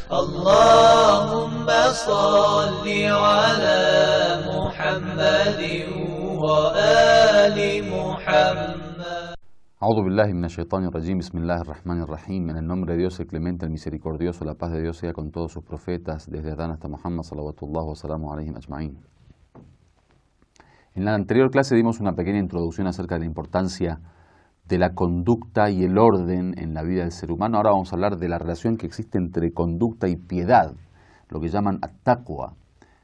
اللهم صل على محمد وآل محمد. A'udhu billahi minash shaitanir rajim, bismillahir rahmanir rahim. En el nombre de Dios, el clemente, el misericordioso, la paz de Dios sea con todos sus profetas, desde Adán hasta Muhammad, salawatullah wa salamu alayhim ajma'in. En la anterior clase dimos una pequeña introducción acerca de la importancia de la conducta y el orden en la vida del ser humano. Ahora vamos a hablar de la relación que existe entre conducta y piedad, lo que llaman at-taqwa.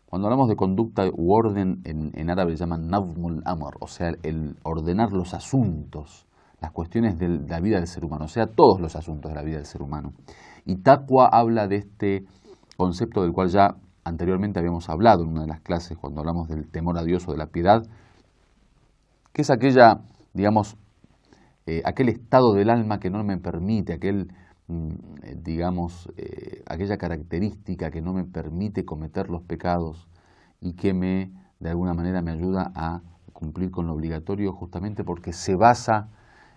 Cuando hablamos de conducta u orden, en árabe llaman nazmul amr, o sea, el ordenar los asuntos, las cuestiones de la vida del ser humano, o sea, todos los asuntos de la vida del ser humano. Y taqwa habla de este concepto del cual ya anteriormente habíamos hablado en una de las clases cuando hablamos del temor a Dios o de la piedad, que es aquella, digamos, aquel estado del alma que no me permite, aquella característica que no me permite cometer los pecados y que de alguna manera me ayuda a cumplir con lo obligatorio, justamente porque se basa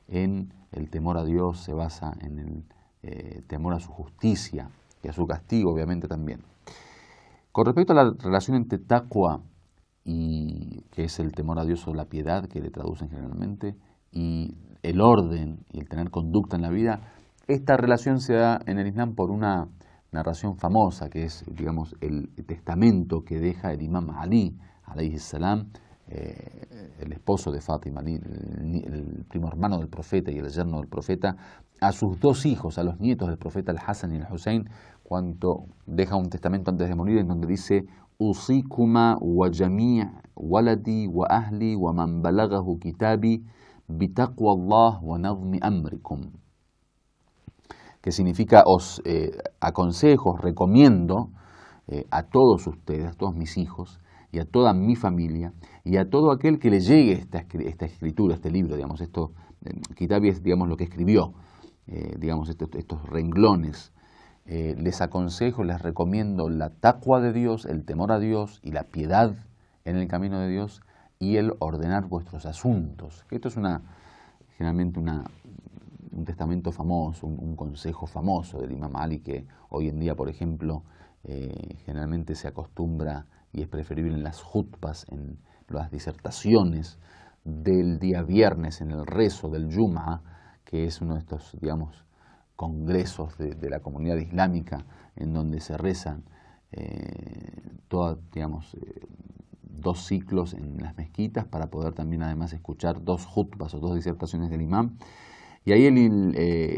en el temor a Dios, se basa en el temor a su justicia y a su castigo, obviamente también. Con respecto a la relación entre taqwa, que es el temor a Dios o la piedad, que le traducen generalmente, y el orden y el tener conducta en la vida, esta relación se da en el Islam por una narración famosa, que es, digamos, el testamento que deja el imam Ali, alayhi salam, el esposo de Fátima, el primo hermano del profeta y el yerno del profeta, a sus dos hijos, a los nietos del profeta, el Hasan y el Hussein, cuando deja un testamento antes de morir en donde dice: Usikuma wa jami' waladi wa ahli wa man balagahu kitabi bitaqwa Allah wa nazmi amrikum, que significa os aconsejo, os recomiendo a todos ustedes, a todos mis hijos y a toda mi familia y a todo aquel que le llegue esta escritura, este libro, digamos, esto, Kitabi es, digamos, lo que escribió, digamos, estos renglones. Les aconsejo, les recomiendo la taqwa de Dios, el temor a Dios y la piedad en el camino de Dios y el ordenar vuestros asuntos. Esto es generalmente un testamento famoso, un consejo famoso del Imam Ali, que hoy en día, por ejemplo, generalmente se acostumbra y es preferible en las jutbas, en las disertaciones del día viernes, en el rezo del Jum'a, que es uno de estos, digamos, congresos de la comunidad islámica en donde se rezan dos ciclos en las mezquitas para poder también además escuchar dos jutbas o dos disertaciones del imam. Y ahí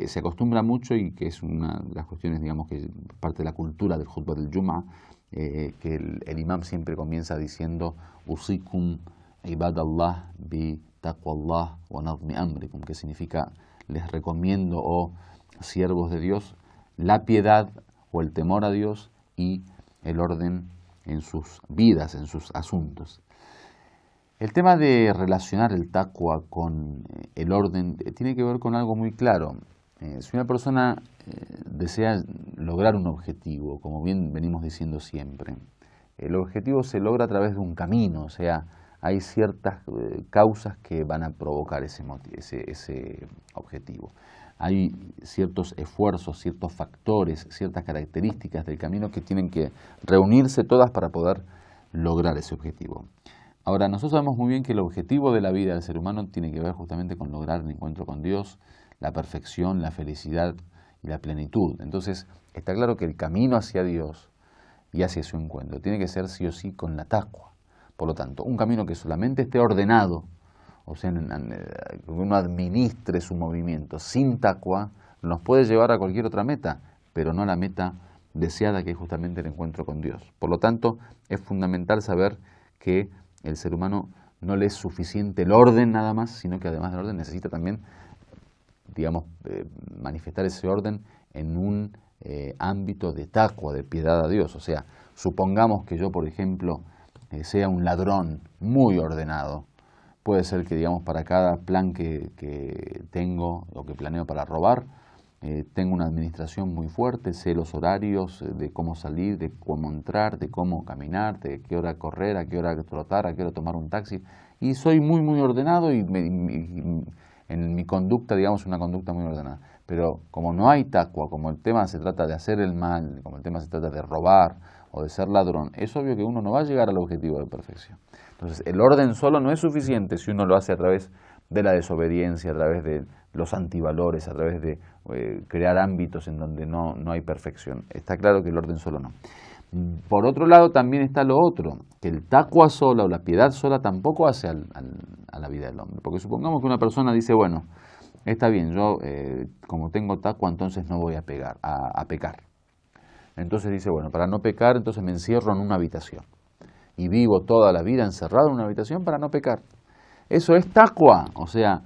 se acostumbra mucho, y que es una de las cuestiones, digamos, que es parte de la cultura del jutba del Jum'a, que el imam siempre comienza diciendo: Usikum ibadallah bi taqwallah wa nazmi amrikum, que significa: les recomiendo, oh siervos de Dios, la piedad o el temor a Dios y el orden en sus vidas, en sus asuntos. El tema de relacionar el taqwa con el orden tiene que ver con algo muy claro. Si una persona desea lograr un objetivo, como bien venimos diciendo siempre, el objetivo se logra a través de un camino, o sea, hay ciertas causas que van a provocar ese objetivo. Hay ciertos esfuerzos, ciertos factores, ciertas características del camino que tienen que reunirse todas para poder lograr ese objetivo. Ahora, nosotros sabemos muy bien que el objetivo de la vida del ser humano tiene que ver justamente con lograr el encuentro con Dios, la perfección, la felicidad y la plenitud. Entonces, está claro que el camino hacia Dios y hacia su encuentro tiene que ser sí o sí con la taqwa. Por lo tanto, un camino que solamente esté ordenado, o sea, que uno administre su movimiento sin taqwa, nos puede llevar a cualquier otra meta, pero no a la meta deseada, que es justamente el encuentro con Dios. Por lo tanto, es fundamental saber que el ser humano no le es suficiente el orden nada más, sino que además del orden necesita también, digamos, manifestar ese orden en un ámbito de taqwa, de piedad a Dios. O sea, supongamos que yo, por ejemplo, sea un ladrón muy ordenado. Puede ser que, digamos, para cada plan que tengo o que planeo para robar, tengo una administración muy fuerte, sé los horarios de cómo salir, de cómo entrar, de cómo caminar, de qué hora correr, a qué hora trotar, a qué hora tomar un taxi. Y soy muy, muy ordenado y en mi conducta, digamos, una conducta muy ordenada. Pero como no hay taqwa, como el tema se trata de hacer el mal, como el tema se trata de robar o de ser ladrón, es obvio que uno no va a llegar al objetivo de perfección. Entonces, el orden solo no es suficiente si uno lo hace a través de la desobediencia, a través de los antivalores, a través de crear ámbitos en donde no hay perfección. Está claro que el orden solo no. Por otro lado, también está lo otro, que el taqwa sola o la piedad sola tampoco hace a la vida del hombre. Porque supongamos que una persona dice, bueno, está bien, yo como tengo taqwa, entonces no voy a pecar. Entonces dice, bueno, para no pecar, entonces me encierro en una habitación. Y vivo toda la vida encerrado en una habitación para no pecar. Eso es taqwa, o sea,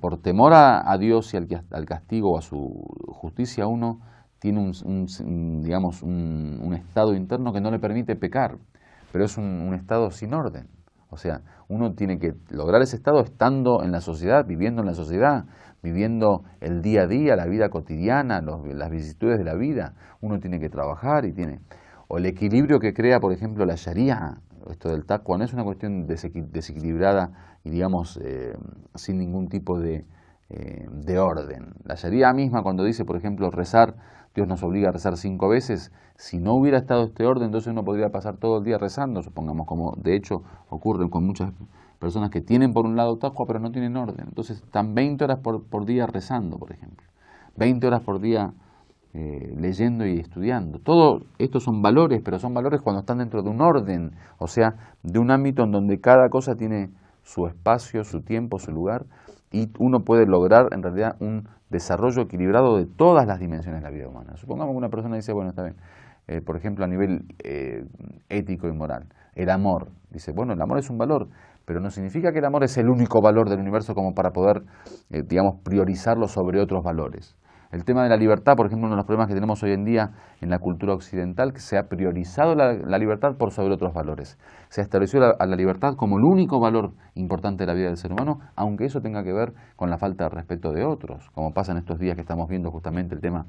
por temor a Dios y al castigo o a su justicia, uno tiene un estado interno que no le permite pecar, pero es un estado sin orden. O sea, uno tiene que lograr ese estado estando en la sociedad, viviendo en la sociedad, viviendo el día a día, la vida cotidiana, las vicisitudes de la vida. Uno tiene que trabajar y tiene... O el equilibrio que crea, por ejemplo, la Sharia, esto del taqwa, no es una cuestión desequilibrada y, digamos, sin ningún tipo de orden. La Sharia misma, cuando dice, por ejemplo, rezar, Dios nos obliga a rezar 5 veces, si no hubiera estado este orden, entonces uno podría pasar todo el día rezando, supongamos, como de hecho ocurre con muchas personas que tienen por un lado taqwa, pero no tienen orden. Entonces están 20 horas por día rezando, por ejemplo, 20 horas por día leyendo y estudiando. Todo estos son valores, pero son valores cuando están dentro de un orden, o sea, de un ámbito en donde cada cosa tiene su espacio, su tiempo, su lugar, y uno puede lograr en realidad un desarrollo equilibrado de todas las dimensiones de la vida humana. Supongamos que una persona dice, bueno, está bien, por ejemplo, a nivel ético y moral, el amor. Dice, bueno, el amor es un valor, pero no significa que el amor es el único valor del universo como para poder, digamos, priorizarlo sobre otros valores. El tema de la libertad, por ejemplo, uno de los problemas que tenemos hoy en día en la cultura occidental, que se ha priorizado la libertad por sobre otros valores. Se ha establecido a la libertad como el único valor importante de la vida del ser humano, aunque eso tenga que ver con la falta de respeto de otros, como pasa en estos días que estamos viendo justamente el tema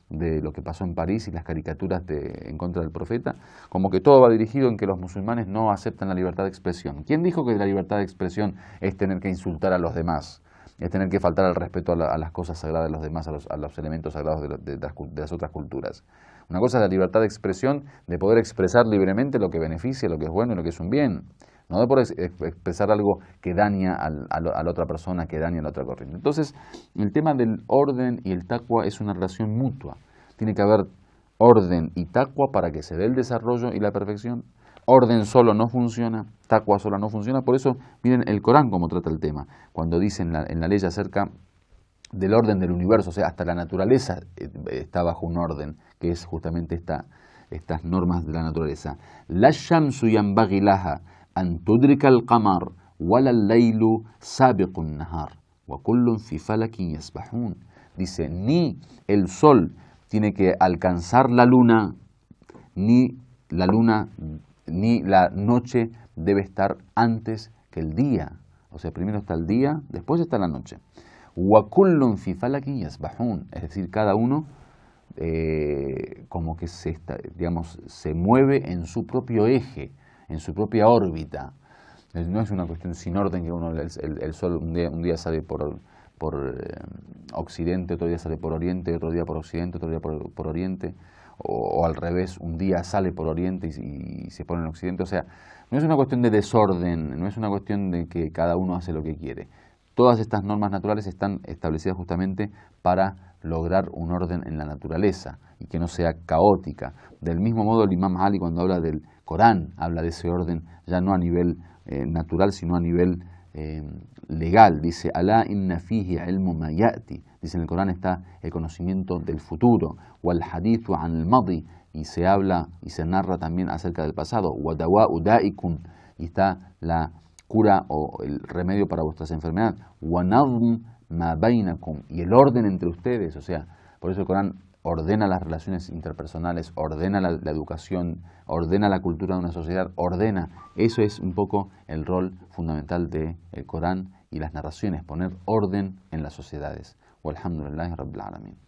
de lo que pasó en París y las caricaturas en contra del profeta, como que todo va dirigido en que los musulmanes no aceptan la libertad de expresión. ¿Quién dijo que la libertad de expresión es tener que insultar a los demás? Es tener que faltar al respeto a las cosas sagradas de los demás, a los elementos sagrados de las otras culturas. Una cosa es la libertad de expresión, de poder expresar libremente lo que beneficia, lo que es bueno y lo que es un bien. No de poder expresar algo que daña a la otra persona, que daña a la otra corriente. Entonces, el tema del orden y el taqwa es una relación mutua. Tiene que haber orden y taqwa para que se dé el desarrollo y la perfección. Orden solo no funciona, taqwa solo no funciona. Por eso, miren el Corán cómo trata el tema. Cuando dice en la ley acerca del orden del universo, o sea, hasta la naturaleza está bajo un orden, que es justamente estas normas de la naturaleza. La shamsu yanbaghi laha an tudrika al-qamar wala al-laylu sabiqun nahar wa kullun fi falakin yasbahun. Dice, ni el sol tiene que alcanzar la luna, ni la noche debe estar antes que el día. O sea, primero está el día, después está la noche. وَكُلٌّ فِي فَلَكٍ يَسْبَحُونَ. Es decir, cada uno como que se mueve en su propio eje, en su propia órbita. No es una cuestión sin orden que el sol un día sale por occidente, otro día sale por oriente, otro día por occidente, otro día por oriente, o al revés, un día sale por oriente y se pone en occidente. O sea, no es una cuestión de desorden, no es una cuestión de que cada uno hace lo que quiere. Todas estas normas naturales están establecidas justamente para lograr un orden en la naturaleza y que no sea caótica. Del mismo modo, el Imam Ali, cuando habla del Corán, habla de ese orden ya no a nivel natural, sino a nivel legal. Dice, Alá inna fihi ilmu ma ya'ti. Dice, en el Corán está el conocimiento del futuro. Wal hadithu an al madi. Y se habla y se narra también acerca del pasado. Wa dawa'u da'ikun. Y está la cura o el remedio para vuestras enfermedades. Wa nadm ma bainakum. Y el orden entre ustedes. O sea, por eso el Corán ordena las relaciones interpersonales, ordena la educación, ordena la cultura de una sociedad, ordena. Eso es un poco el rol fundamental del Corán y las narraciones, poner orden en las sociedades. Walhamdulillahi Rabbil Alamin.